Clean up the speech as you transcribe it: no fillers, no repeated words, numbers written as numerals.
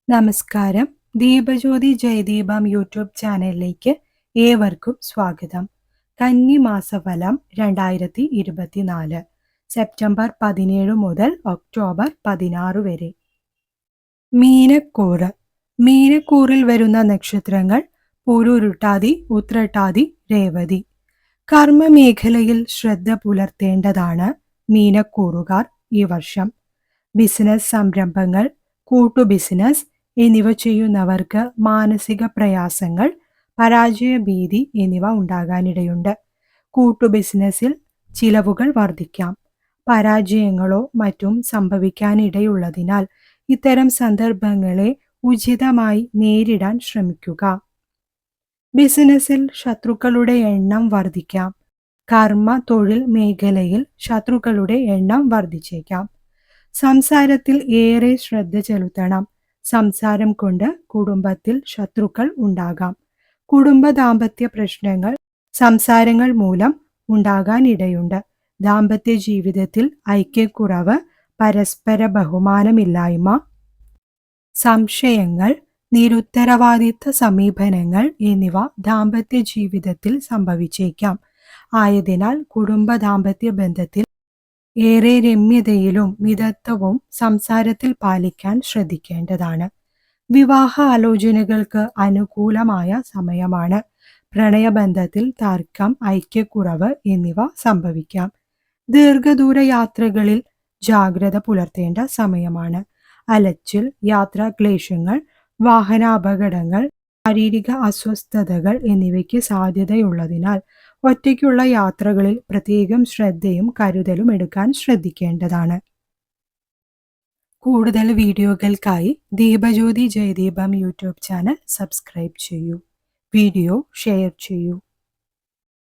നമസ്കാരം. ദീപജ്യോതി ജയദീപം യൂട്യൂബ് ചാനലിലേക്ക് ഏവർക്കും സ്വാഗതം. കന്നി മാസഫലം 2024 സെപ്റ്റംബർ 17 മുതൽ ഒക്ടോബർ 16 വരെ. മീനക്കൂറ്. മീനക്കൂറിൽ വരുന്ന നക്ഷത്രങ്ങൾ പൂരുരുട്ടാതി, ഉത്രട്ടാതി, രേവതി. കർമ്മമേഖലയിൽ ശ്രദ്ധ പുലർത്തേണ്ടതാണ് മീനക്കൂറുകാർ ഈ വർഷം. ബിസിനസ് സംരംഭങ്ങൾ, കൂട്ടു ബിസിനസ് എന്നിവ ചെയ്യുന്നവർക്ക് മാനസിക പ്രയാസങ്ങൾ, പരാജയഭീതി എന്നിവ ഉണ്ടാകാനിടയുണ്ട്. കൂട്ടു ബിസിനസ്സിൽ ചിലവുകൾ വർദ്ധിക്കാം. പരാജയങ്ങളോ മറ്റും സംഭവിക്കാനിടയുള്ളതിനാൽ ഇത്തരം സന്ദർഭങ്ങളെ ഉചിതമായി നേരിടാൻ ശ്രമിക്കുക. ബിസിനസ്സിൽ ശത്രുക്കളുടെ എണ്ണം വർദ്ധിക്കാം. കർമ്മ തൊഴിൽ മേഖലയിൽ ശത്രുക്കളുടെ എണ്ണം വർദ്ധിച്ചേക്കാം. സംസാരത്തിൽ ഏറെ ശ്രദ്ധ ചെലുത്തണം. സംസാരം കൊണ്ട് കുടുംബത്തിൽ ശത്രുക്കൾ ഉണ്ടാകാം. കുടുംബ ദാമ്പത്യ പ്രശ്നങ്ങൾ സംസാരങ്ങൾ മൂലം ഉണ്ടാകാനിടയുണ്ട്. ദാമ്പത്യ ജീവിതത്തിൽ ഐക്യക്കുറവ്, പരസ്പര ബഹുമാനമില്ലായ്മ, സംശയങ്ങൾ, നിരുത്തരവാദിത്ത സമീപനങ്ങൾ എന്നിവ ദാമ്പത്യ ജീവിതത്തിൽ സംഭവിച്ചേക്കാം. ആയതിനാൽ കുടുംബ ദാമ്പത്യ ബന്ധത്തിൽ ഏറെ രമ്യതയിലും മിതത്വവും സംസാരത്തിൽ പാലിക്കാൻ ശ്രദ്ധിക്കേണ്ടതാണ്. വിവാഹ ആലോചനകൾക്ക് അനുകൂലമായ സമയമാണ്. പ്രണയബന്ധത്തിൽ തർക്കം, ഐക്യക്കുറവ് എന്നിവ സംഭവിക്കാം. ദീർഘദൂര യാത്രകളിൽ ജാഗ്രത പുലർത്തേണ്ട സമയമാണ്. അലച്ചിൽ, യാത്രാക്ലേശങ്ങൾ, വാഹനാപകടങ്ങൾ, ശാരീരിക അസ്വസ്ഥതകൾ എന്നിവയ്ക്ക് സാധ്യതയുള്ളതിനാൽ ഒറ്റയ്ക്കുള്ള യാത്രകളിൽ പ്രത്യേകം ശ്രദ്ധയും കരുതലും എടുക്കാൻ ശ്രദ്ധിക്കേണ്ടതാണ്. കൂടുതൽ വീഡിയോകൾക്കായി Deepajyothi Jayadeepam YouTube channel subscribe ചെയ്യൂ. വീഡിയോ ഷെയർ ചെയ്യൂ.